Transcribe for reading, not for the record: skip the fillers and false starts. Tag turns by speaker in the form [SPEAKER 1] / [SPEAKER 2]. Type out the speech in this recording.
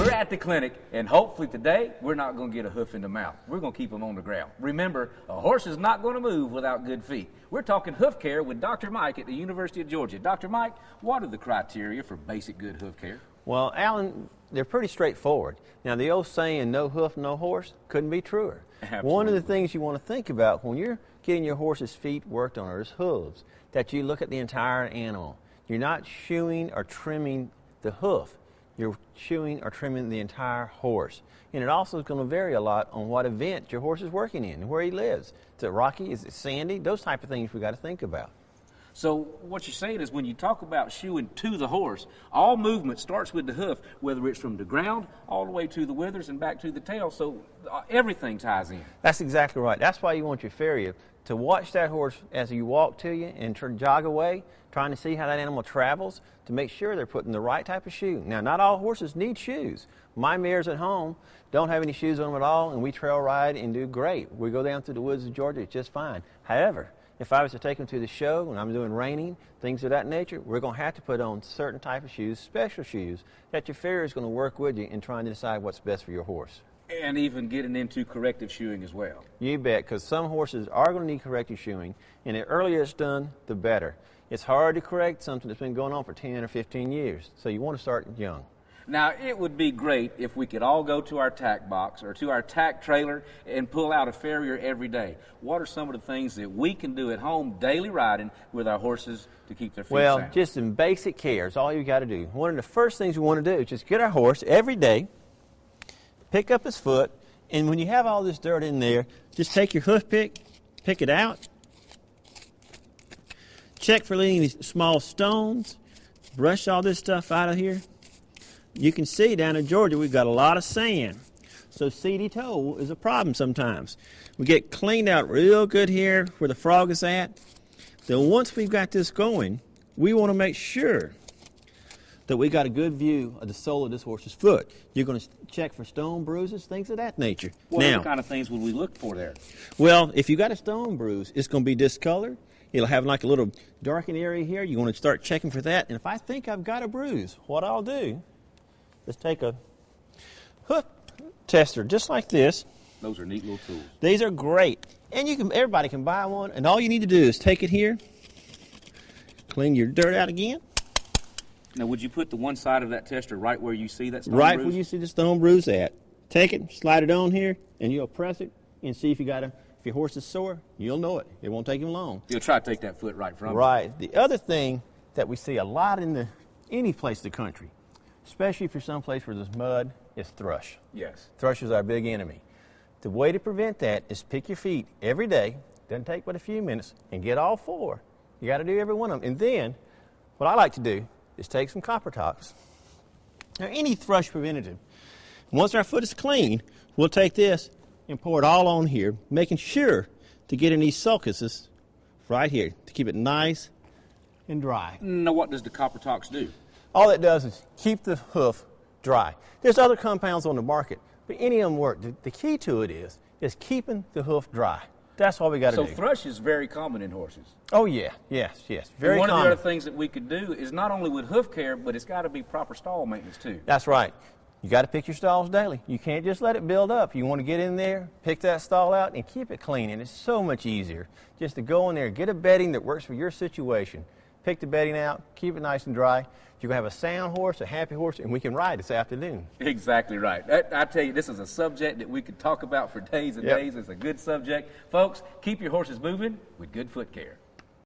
[SPEAKER 1] We're at the clinic, and hopefully today, we're not going to get a hoof in the mouth. We're going to keep them on the ground. Remember, a horse is not going to move without good feet. We're talking hoof care with Dr. Mike at the University of Georgia. Dr. Mike, what are the criteria for basic good hoof care?
[SPEAKER 2] Well, Alan, they're pretty straightforward. Now, the old saying, no hoof, no horse, couldn't be truer.
[SPEAKER 1] Absolutely.
[SPEAKER 2] One of the things you want to think about when you're getting your horse's feet worked on, or his hooves, that you look at the entire animal. You're not shoeing or trimming the hoof. You're shoeing or trimming the entire horse. And it also is going to vary a lot on what event your horse is working in, where he lives. Is it rocky? Is it sandy? Those type of things we got to think about.
[SPEAKER 1] So what you're saying is when you talk about shoeing to the horse, all movement starts with the hoof, whether it's from the ground all the way to the withers and back to the tail, so everything ties in.
[SPEAKER 2] That's exactly right. That's why you want your farrier to watch that horse as you walk to you and jog away, trying to see how that animal travels, to make sure they're putting the right type of shoe. Now, not all horses need shoes. My mares at home don't have any shoes on them at all, and we trail ride and do great. We go down through the woods of Georgia, it's just fine. However, if I was to take them to the show and I'm doing reining, things of that nature, we're going to have to put on certain type of shoes, special shoes, that your farrier is going to work with you in trying to decide what's best for your horse.
[SPEAKER 1] And even getting into corrective shoeing as well.
[SPEAKER 2] You bet, because some horses are going to need corrective shoeing, and the earlier it's done, the better. It's hard to correct something that's been going on for 10 or 15 years, so you want to start young.
[SPEAKER 1] Now, it would be great if we could all go to our tack box or to our tack trailer and pull out a farrier every day. What are some of the things that we can do at home daily riding with our horses to keep their feet sound?
[SPEAKER 2] Just some basic care is all you got to do. One of the first things we want to do is just get our horse every day, pick up his foot, and when you have all this dirt in there, just take your hoof pick it out, check for any small stones, brush all this stuff out of here. You can see down in Georgia we've got a lot of sand, so seedy toe is a problem sometimes. We get cleaned out real good here where the frog is at. Then once we've got this going, we want to make sure that we got a good view of the sole of this horse's foot. You're going to check for stone bruises, things of that nature.
[SPEAKER 1] What kind of things would we look for there?
[SPEAKER 2] Well, if you got a stone bruise, it's going to be discolored. It'll have like a little darkened area here. You want to start checking for that. And if I think I've got a bruise, what I'll do is take a hoof tester just like this.
[SPEAKER 1] Those are neat little tools.
[SPEAKER 2] These are great. And everybody can buy one. And all you need to do is take it here, clean your dirt out again.
[SPEAKER 1] Now, would you put the one side of that tester right where you see that stone
[SPEAKER 2] right
[SPEAKER 1] bruise?
[SPEAKER 2] Where you see the stone bruise at. Take it, slide it on here, and you'll press it and see if if your horse is sore, you'll know it. It won't take him long.
[SPEAKER 1] You'll try to take that foot right from it.
[SPEAKER 2] Right. The other thing that we see a lot in any place in the country, especially if you're someplace where there's mud, is thrush.
[SPEAKER 1] Yes.
[SPEAKER 2] Thrush is our big enemy. The way to prevent that is pick your feet every day, doesn't take but a few minutes, and get all four. You got to do every one of them. And then, what I like to do is take some copper tops. Now, any thrush preventative. Once our foot is clean, we'll take this and pour it all on here, making sure to get in these sulcuses right here to keep it nice and dry.
[SPEAKER 1] Now, what does the copper tox do?
[SPEAKER 2] All it does is keep the hoof dry. There's other compounds on the market, but any of them work. The key to it is keeping the hoof dry. That's all we got to do.
[SPEAKER 1] So thrush is very common in horses.
[SPEAKER 2] Oh, yeah. Yes. Very common.
[SPEAKER 1] One of the other things that we could do is not only with hoof care, but it's got to be proper stall maintenance, too.
[SPEAKER 2] That's right. You got to pick your stalls daily. You can't just let it build up. You want to get in there, pick that stall out, and keep it clean. And it's so much easier just to go in there, get a bedding that works for your situation. Pick the bedding out, keep it nice and dry. You're going to have a sound horse, a happy horse, and we can ride this afternoon.
[SPEAKER 1] Exactly right. I tell you, this is a subject that we could talk about for days and days. It's a good subject. Folks, keep your horses moving with good foot care.